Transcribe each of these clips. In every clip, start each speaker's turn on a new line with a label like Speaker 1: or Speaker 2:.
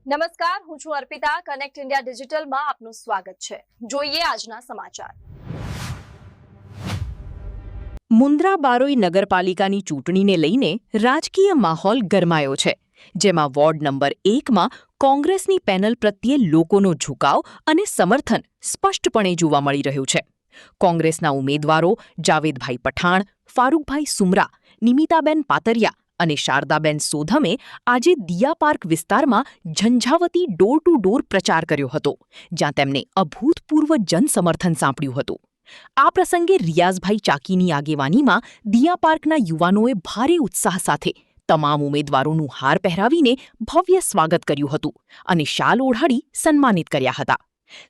Speaker 1: નમસ્કાર, હું છું અર્પિતા. કનેક્ટ ઇન્ડિયા ડિજિટલમાં આપનું સ્વાગત છે. જોઈએ આજના સમાચાર.
Speaker 2: મુન્દ્રા બારોઈ નગરપાલિકાની ચૂંટણીને લઈને રાજકીય માહોલ ગરમાયો છે, જેમાં વોર્ડ નંબર 1માં કોંગ્રેસની પેનલ પ્રત્યે લોકોનો ઝુકાવ અને સમર્થન સ્પષ્ટપણે જોવા મળી રહ્યું છે. કોંગ્રેસના ઉમેદવારો જાવેદભાઈ પઠાણ, ફારૂકભાઈ સુમરા, નિમિતાબેન પાતરિયા અને શારદાબેન સોધમે આજે દિયા પાર્ક વિસ્તારમાં ઝંઝાવતી ડોર ટુ ડોર પ્રચાર કર્યો હતો, જ્યાં તેમને અભૂતપૂર્વ જનસમર્થન સાંપડ્યું હતું. આ પ્રસંગે રિયાઝભાઈ ચાકીની આગેવાનીમાં દિયા પાર્કના યુવાનોએ ભારે ઉત્સાહ સાથે તમામ ઉમેદવારોનું હાર પહેરાવીને ભવ્ય સ્વાગત કર્યું હતું અને શાલ ઓઢાડી સન્માનિત કર્યા હતા.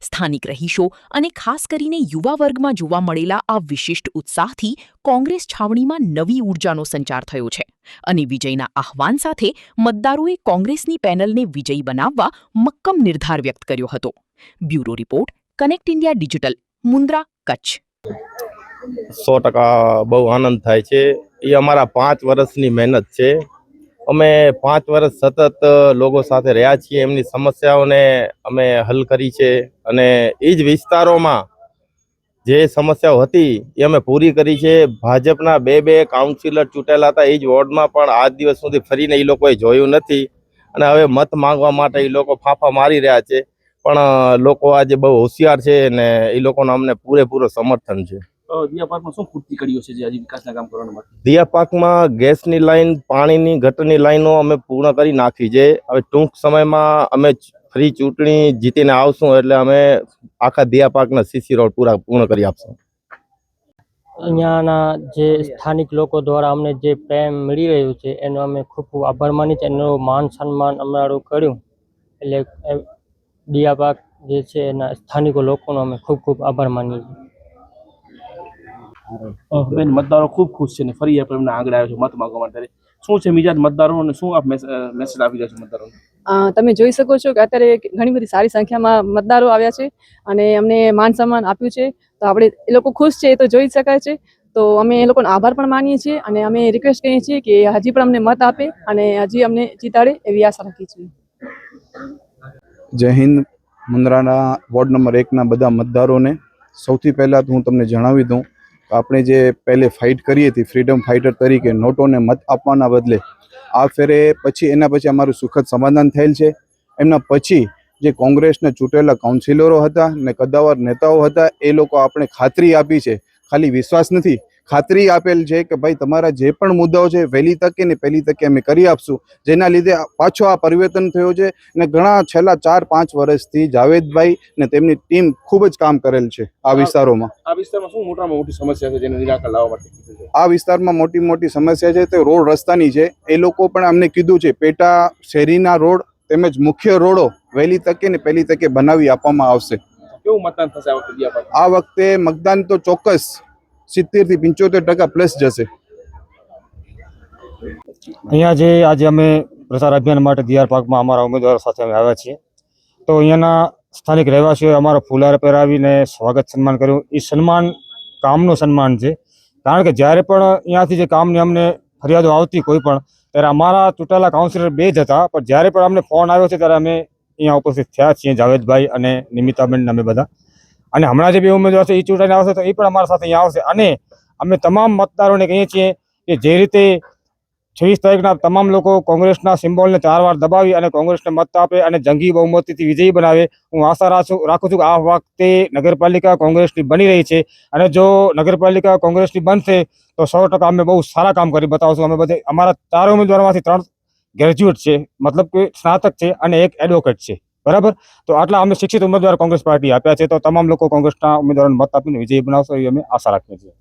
Speaker 2: સ્થાનિક રહીશો અને ખાસ કરીને યુવા વર્ગમાં જોવા મળેલા આ વિશિષ્ટ ઉત્સાહથી કોંગ્રેસ છાવણીમાં નવી ઉર્જાનો સંચાર થયો છે અને વિજયના આહ્વાન સાથે મતદારોએ કોંગ્રેસની પેનલને વિજયી બનાવવા મક્કમ નિર્ધાર વ્યક્ત કર્યો હતો. Bureau report, connect India digital, Mundra, Kutch.
Speaker 3: 100% બહુ આનંદ થાય છે. એ અમારા 5 વર્ષની મહેનત છે. અમે 5 વર્ષ સતત લોકો સાથે રહ્યા છીએ, એમની સમસ્યાઓને અમે હલ કરી છે અને એ જ વિસ્તારોમાં જે સમસ્યાઓ હતી એ અમે પૂરી કરી છે. ભાજપના બે કાઉન્સિલર ચૂંટેલા હતા, એ જ વોર્ડમાં પણ આજ દિવસ સુધી ફરીને એ લોકોએ જોયું નથી અને હવે મત માંગવા માટે એ લોકો ફાંફા મારી રહ્યા છે. પણ લોકો આજે બહુ હોશિયાર છે અને એ લોકોનો અમને પૂરેપૂરો સમર્થન છે.
Speaker 4: દિયા પાર્કમાં શું પૂર્તિ કર્યું છે જે આજે વિકાસના કામ કરવાનું બાકી?
Speaker 3: દિયા પાર્કમાં ગેસની લાઈન, પાણીની ગટરની લાઈનો અમે પૂર્ણ કરી નાખી છે. હવે ટૂંક સમયમાં અમે ફરી ચૂંટણી જીતીને આવશું એટલે અમે આખા દિયા પાર્કના સીસી રોડ પૂર્ણ કરી આપશું.
Speaker 5: અહીંયાના જે સ્થાનિક લોકો દ્વારા અમને જે પ્રેમ મળી રહ્યું છે એનો અમે ખૂબ ખૂબ આભાર માની છે. એનું માન સન્માન અમારું કર્યું એટલે દિયા પાર્ક જે છે એના સ્થાનિકો લોકોનો અમે ખૂબ ખૂબ આભાર માનીએ છીએ.
Speaker 4: બેન, મતદારો ખૂબ ખુશ છે ને ફરી આપણે એમને આગળ આવ્યો છે મત માંગવા માટે. શું છે મિજાજ મતદારોને, શું આપ મેસેજ આપી રહ્યા છો મતદારોને?
Speaker 6: તમે જોઈ શકો છો કે અત્યારે ઘણી બધી સારી સંખ્યામાં મતદારો આવ્યા છે અને અમને માન સન્માન આપ્યું છે. તો આપણે એ લોકો ખુશ છે એ તો જોઈ શકાય છે. તો અમે એ લોકોનો આભાર પણ માનીએ છીએ અને અમે રિક્વેસ્ટ કરીએ છીએ કે હજી પણ અમને મત આપે અને હજી અમને જીતાડે એવી આશા રાખીએ છીએ.
Speaker 7: જય હિન્દ. મુન્દ્રાના વોર્ડ નંબર 1ના બધા મતદારોને સૌથી પહેલાં હું તમને જણાવી દઉં, આપણે જે પહેલે ફાઇટ કરી હતી ફ્રીડમ ફાઇટર તરીકે, નોટોને મત આપવાના બદલે, આ ફેરે પછી એના પછી અમારું સુખદ સમાધાન થયેલ છે. એમના પછી જે કોંગ્રેસના ચૂંટેલા કાઉન્સિલરો હતા ને કદાવર નેતાઓ હતા એ લોકો આપણે ખાતરી આપી છે, ખાલી વિશ્વાસ નથી, ખાતરી આપેલ છે કે ભાઈ તમારા જે પણ મુદ્દાઓ છે વહેલી તકે ને પહેલી તકે અમે કરી આપશું. જેના લીધે પાછો આ પરિવર્તન થયો છે અને ઘણા છેલ્લા 4-5 વર્ષથી જાવેદભાઈ ને તેમની ટીમ ખૂબ જ કામ કરેલ છે આ વિસ્તારોમાં.
Speaker 4: આ વિસ્તારમાં શું મોટામાં મોટી સમસ્યા છે જેને નિરાકરણ લાવવા માટે કીધું છે?
Speaker 7: આ વિસ્તારમાં મોટી સમસ્યા છે તે રોડ રસ્તાની છે. એ લોકો પણ અમને કીધું છે પેટા શેરીના રોડ તેમજ મુખ્ય રોડો વહેલી તકે ને પહેલી તકે બનાવી આપવામાં આવશે.
Speaker 4: કેવું મતદાન થશે આ વખતે દિયા પાર્ક?
Speaker 7: આ વખતે મતદાન તો ચોક્કસ 70 થી 75% પ્લસ જશે.
Speaker 8: અહીંયા જે આજે અમે પ્રચાર અભિયાન માટે દિયાર પાર્કમાં અમારા ઉમેદવારો સાથે અમે આવ્યા છીએ, તો અહીંયાના સ્થાનિક રહેવાસીઓએ અમારો ફુલાર પહેરાવીને સ્વાગત સન્માન કર્યું. એ સન્માન કામનું સન્માન છે, કારણ કે જ્યારે પણ અહીંયાથી જે કામની અમને ફરિયાદો આવતી કોઈ પણ, ત્યારે અમારા ચૂંટાયેલા કાઉન્સિલર 2 જ હતા, પણ જ્યારે પણ અમને ફોન આવ્યો છે ત્યારે અમે અહીંયા ઉપસ્થિત થયા છીએ, જાવેદભાઈ અને નિમિતાબેન અમે બધા. અને હમણાં જે 2 ઉમેદવાર છે એ ચૂંટાઈને આવશે તો એ પણ અમારા સાથે અહીંયા આવશે. અને અમે તમામ મતદારોને કહીએ છીએ કે જે રીતે 26 તારીખના તમામ લોકો કોંગ્રેસના સિમ્બોલને 4 વાર દબાવી અને કોંગ્રેસને મત આપે અને જંગી બહુમતીથી વિજયી બનાવે. હું આશા રાખું છું કે આ વખતે નગરપાલિકા કોંગ્રેસની બની રહી છે અને જો નગરપાલિકા કોંગ્રેસની બનશે તો 100% અમે બહુ સારા કામ કરી બતાવશું. અમે બધે અમારા 4 ઉમેદવારોમાંથી 3 ગ્રેજ્યુએટ છે, મતલબ કે સ્નાતક છે અને 1 એડવોકેટ છે, બરાબર. તો આટલા અમે શિક્ષિત ઉમેદવાર કોંગ્રેસ પાર્ટી આપ્યા છે. તો તમામ લોકો કોંગ્રેસના ઉમેદવારોને મત આપીને વિજયી બનાવશો એવી અમે આશા રાખીએ છીએ.